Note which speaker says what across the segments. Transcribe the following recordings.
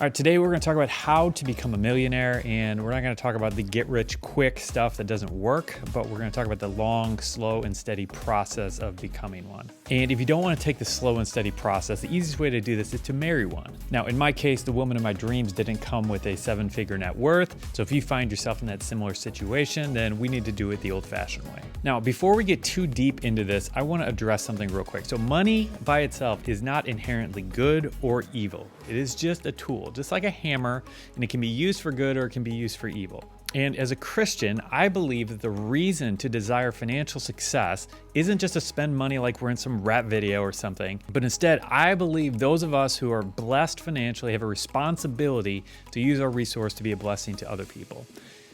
Speaker 1: All right, today we're going to talk about how to become a millionaire, and we're not going to talk about the get-rich-quick stuff that doesn't work, but we're going to talk about the long, slow, and steady process of becoming one. And if you don't want to take the slow and steady process, the easiest way to do this is to marry one. Now, in my case, the woman of my dreams didn't come with a 7-figure net worth, so if you find yourself in that similar situation, then we need to do it the old-fashioned way. Now, before we get too deep into this, I want to address something real quick. So money by itself is not inherently good or evil. It is just a tool, just like a hammer, and it can be used for good or it can be used for evil. And as a Christian, I believe that the reason to desire financial success isn't just to spend money like we're in some rap video or something, but instead, I believe those of us who are blessed financially have a responsibility to use our resource to be a blessing to other people.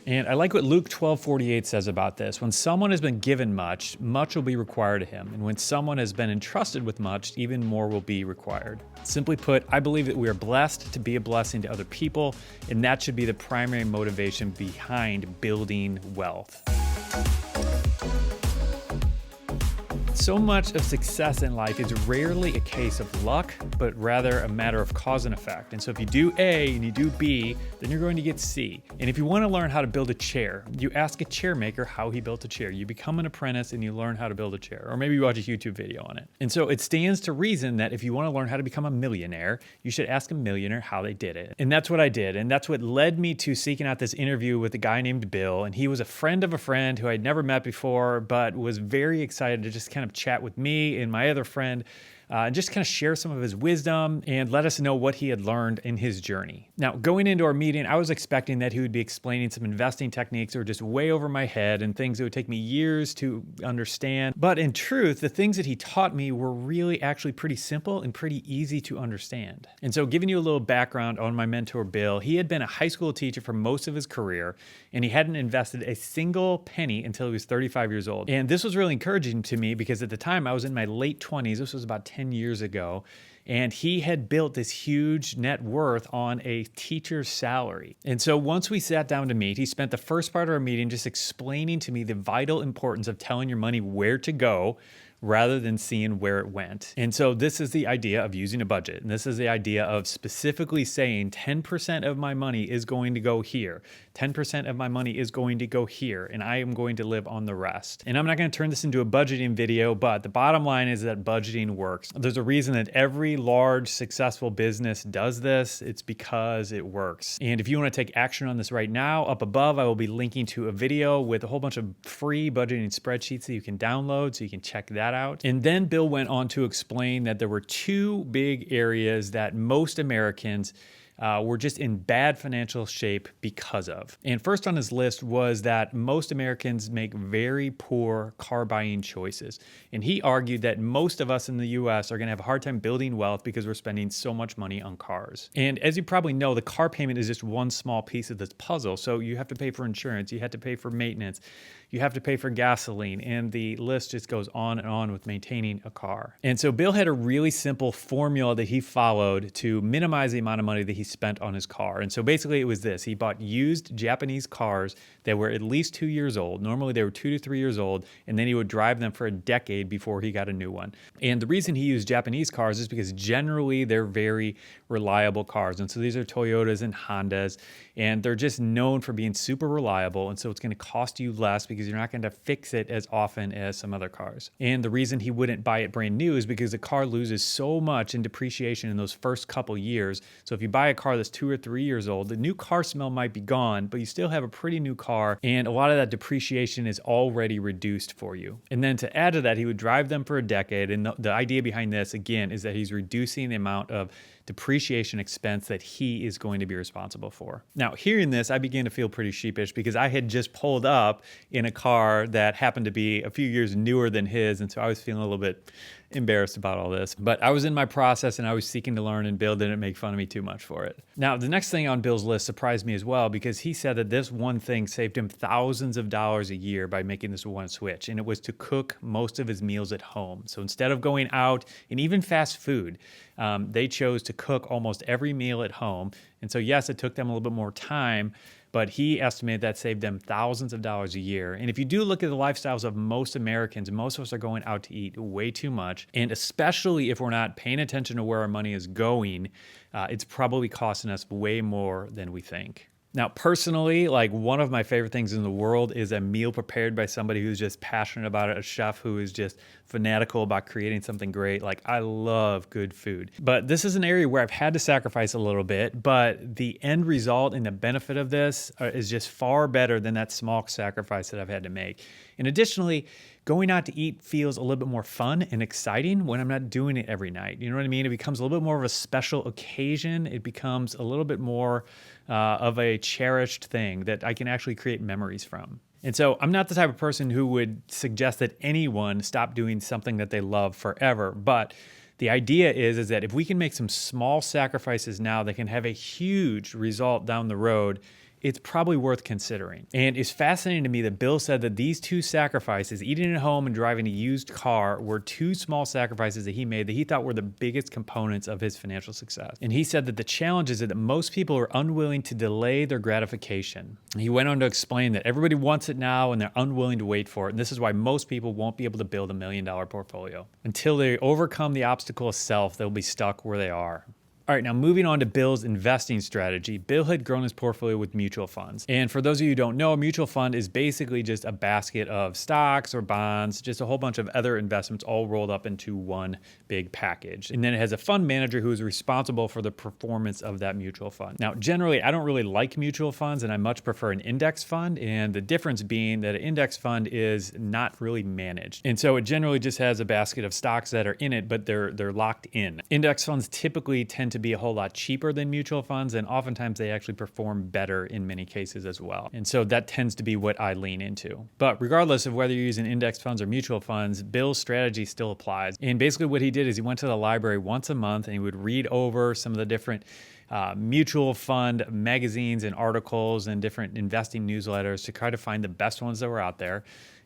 Speaker 1: And I like what Luke 12:48 says about this. When someone has been given much, much will be required of him. And when someone has been entrusted with much, even more will be required. Simply put, I believe that we are blessed to be a blessing to other people, and that should be the primary motivation behind building wealth. So much of success in life is rarely a case of luck, but rather a matter of cause and effect. And so if you do A and you do B, then you're going to get C. And if you want to learn how to build a chair, you ask a chair maker how he built a chair. You become an apprentice and you learn how to build a chair. Or maybe you watch a YouTube video on it. And so it stands to reason that if you want to learn how to become a millionaire, you should ask a millionaire how they did it. And that's what I did. And that's what led me to seeking out this interview with a guy named Bill. And he was a friend of a friend who I'd never met before, but was very excited to just kind of chat with me and my other friend and just kind of share some of his wisdom and let us know what he had learned in his journey. Now, going into our meeting, I was expecting that he would be explaining some investing techniques that were just way over my head and things that would take me years to understand. But in truth, the things that he taught me were really actually pretty simple and pretty easy to understand. And so giving you a little background on my mentor, Bill, he had been a high school teacher for most of his career, and he hadn't invested a single penny until he was 35 years old. And this was really encouraging to me because at the time I was in my late 20s. This was about 10 years ago. And he had built this huge net worth on a teacher's salary. And so once we sat down to meet, he spent the first part of our meeting just explaining to me the vital importance of telling your money where to go rather than seeing where it went. And so this is the idea of using a budget. And this is the idea of specifically saying 10% of my money is going to go here. 10% of my money is going to go here, and I am going to live on the rest. And I'm not going to turn this into a budgeting video, but the bottom line is that budgeting works. There's a reason that every large successful business does this. It's because it works. And if you want to take action on this right now, up above, I will be linking to a video with a whole bunch of free budgeting spreadsheets that you can download so you can check that out. And then Bill went on to explain that there were two big areas that most Americans were just in bad financial shape because of. And first on his list was that most Americans make very poor car buying choices. And he argued that most of us in the US are going to have a hard time building wealth because we're spending so much money on cars. And as you probably know, the car payment is just one small piece of this puzzle. So you have to pay for insurance, you have to pay for maintenance, you have to pay for gasoline, and the list just goes on and on with maintaining a car. And so Bill had a really simple formula that he followed to minimize the amount of money that he spent on his car. And so basically it was this. He bought used Japanese cars that were at least 2 years old. Normally they were 2 to 3 years old, and then he would drive them for a decade before he got a new one. And the reason he used Japanese cars is because generally they're very reliable cars. And so these are Toyotas and Hondas, and they're just known for being super reliable. And so it's going to cost you less because you're not going to fix it as often as some other cars. And the reason he wouldn't buy it brand new is because the car loses so much in depreciation in those first couple years. So if you buy a car that's 2 or 3 years old, the new car smell might be gone, but you still have a pretty new car, and a lot of that depreciation is already reduced for you. And then to add to that, he would drive them for a decade. And the idea behind this, again, is that he's reducing the amount of depreciation expense that he is going to be responsible for. Now, hearing this, I began to feel pretty sheepish because I had just pulled up in a car that happened to be a few years newer than his, and so I was feeling a little bit embarrassed about all this. But I was in my process and I was seeking to learn, and Bill didn't make fun of me too much for it. Now, the next thing on Bill's list surprised me as well because he said that this one thing saved him thousands of dollars a year by making this one switch, and it was to cook most of his meals at home. So instead of going out and even fast food, they chose to cook almost every meal at home. And so yes, it took them a little bit more time, but he estimated that saved them thousands of dollars a year. And if you do look at the lifestyles of most Americans, most of us are going out to eat way too much. And especially if we're not paying attention to where our money is going, it's probably costing us way more than we think. Now, personally, like one of my favorite things in the world is a meal prepared by somebody who's just passionate about it, a chef who is just fanatical about creating something great. Like, I love good food. But this is an area where I've had to sacrifice a little bit, but the end result and the benefit of this is just far better than that small sacrifice that I've had to make. And additionally, going out to eat feels a little bit more fun and exciting when I'm not doing it every night. You know what I mean? It becomes a little bit more of a special occasion. It becomes a little bit more of a cherished thing that I can actually create memories from. And so I'm not the type of person who would suggest that anyone stop doing something that they love forever. But the idea is that if we can make some small sacrifices now that can have a huge result down the road, it's probably worth considering. And it's fascinating to me that Bill said that these two sacrifices, eating at home and driving a used car, were two small sacrifices that he made that he thought were the biggest components of his financial success. And he said that the challenge is that most people are unwilling to delay their gratification. He went on to explain that everybody wants it now and they're unwilling to wait for it. And this is why most people won't be able to build $1 million portfolio. Until they overcome the obstacle of self, they'll be stuck where they are. All right, now moving on to Bill's investing strategy. Bill had grown his portfolio with mutual funds. And for those of you who don't know, a mutual fund is basically just a basket of stocks or bonds, just a whole bunch of other investments all rolled up into one big package. And then it has a fund manager who is responsible for the performance of that mutual fund. Now, generally, I don't really like mutual funds and I much prefer an index fund. And the difference being that an index fund is not really managed. And so it generally just has a basket of stocks that are in it, but they're locked in. Index funds typically tend to be a whole lot cheaper than mutual funds, and oftentimes they actually perform better in many cases as well. And so that tends to be what I lean into. But regardless of whether you're using index funds or mutual funds, Bill's strategy still applies. And basically what he did is he went to the library once a month and he would read over some of the different mutual fund magazines and articles and different investing newsletters to try to find the best ones that were out there.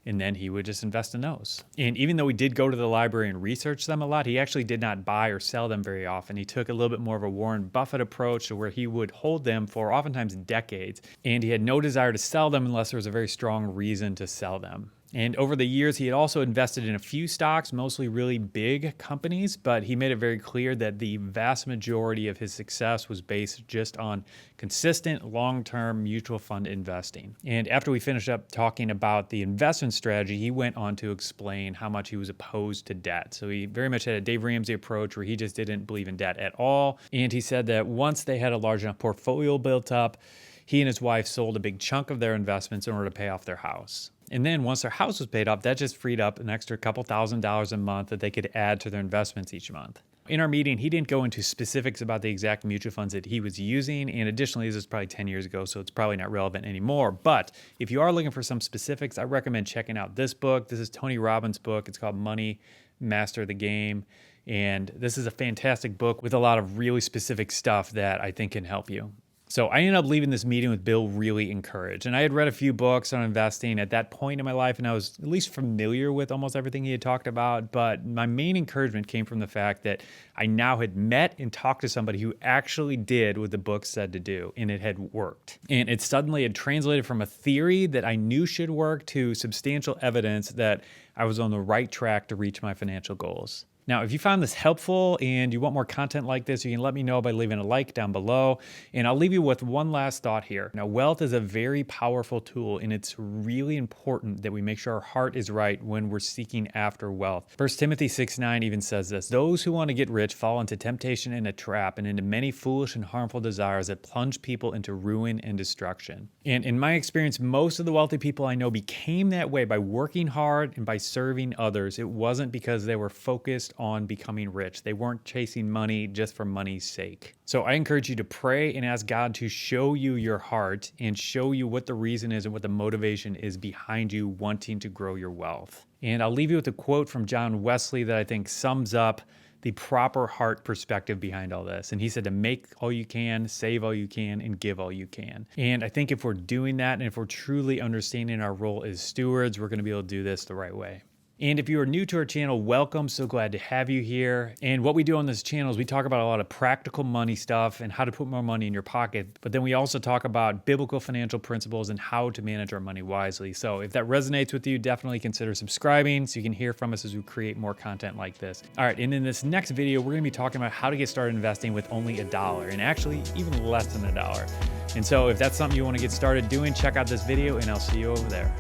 Speaker 1: And then he would just invest in those. And even though he did go to the library and research them a lot, he actually did not buy or sell them very often. He took a little bit more of a Warren Buffett approach to where he would hold them for oftentimes decades. And he had no desire to sell them unless there was a very strong reason to sell them. And over the years, he had also invested in a few stocks, mostly really big companies, but he made it very clear that the vast majority of his success was based just on consistent long-term mutual fund investing. And after we finished up talking about the investment strategy, he went on to explain how much he was opposed to debt. So he very much had a Dave Ramsey approach where he just didn't believe in debt at all. And he said that once they had a large enough portfolio built up, he and his wife sold a big chunk of their investments in order to pay off their house. And then once their house was paid off, that just freed up an extra couple $1,000s a month that they could add to their investments each month. In our meeting, he didn't go into specifics about the exact mutual funds that he was using. And additionally, this is probably 10 years ago, so it's probably not relevant anymore. But if you are looking for some specifics, I recommend checking out this book. This is Tony Robbins' book. It's called Money, Master the Game. And this is a fantastic book with a lot of really specific stuff that I think can help you. So I ended up leaving this meeting with Bill really encouraged. And I had read a few books on investing at that point in my life, and I was at least familiar with almost everything he had talked about. But my main encouragement came from the fact that I now had met and talked to somebody who actually did what the book said to do, and it had worked. And it suddenly had translated from a theory that I knew should work to substantial evidence that I was on the right track to reach my financial goals. Now, if you found this helpful and you want more content like this, you can let me know by leaving a like down below. And I'll leave you with one last thought here. Now, wealth is a very powerful tool, and it's really important that we make sure our heart is right when we're seeking after wealth. 1 Timothy 6:9 even says this: "Those who want to get rich fall into temptation and a trap, and into many foolish and harmful desires that plunge people into ruin and destruction." And in my experience, most of the wealthy people I know became that way by working hard and by serving others. It wasn't because they were focused on becoming rich. They weren't chasing money just for money's sake. So I encourage you to pray and ask God to show you your heart and show you what the reason is and what the motivation is behind you wanting to grow your wealth. And I'll leave you with a quote from John Wesley that I think sums up the proper heart perspective behind all this. And he said to make all you can, save all you can, and give all you can. And I think if we're doing that and if we're truly understanding our role as stewards, we're going to be able to do this the right way. And if you are new to our channel, welcome. So glad to have you here. And what we do on this channel is we talk about a lot of practical money stuff and how to put more money in your pocket. But then we also talk about biblical financial principles and how to manage our money wisely. So if that resonates with you, definitely consider subscribing so you can hear from us as we create more content like this. All right, and in this next video, we're gonna be talking about how to get started investing with only $1, and actually even less than $1. And so if that's something you wanna get started doing, check out this video and I'll see you over there.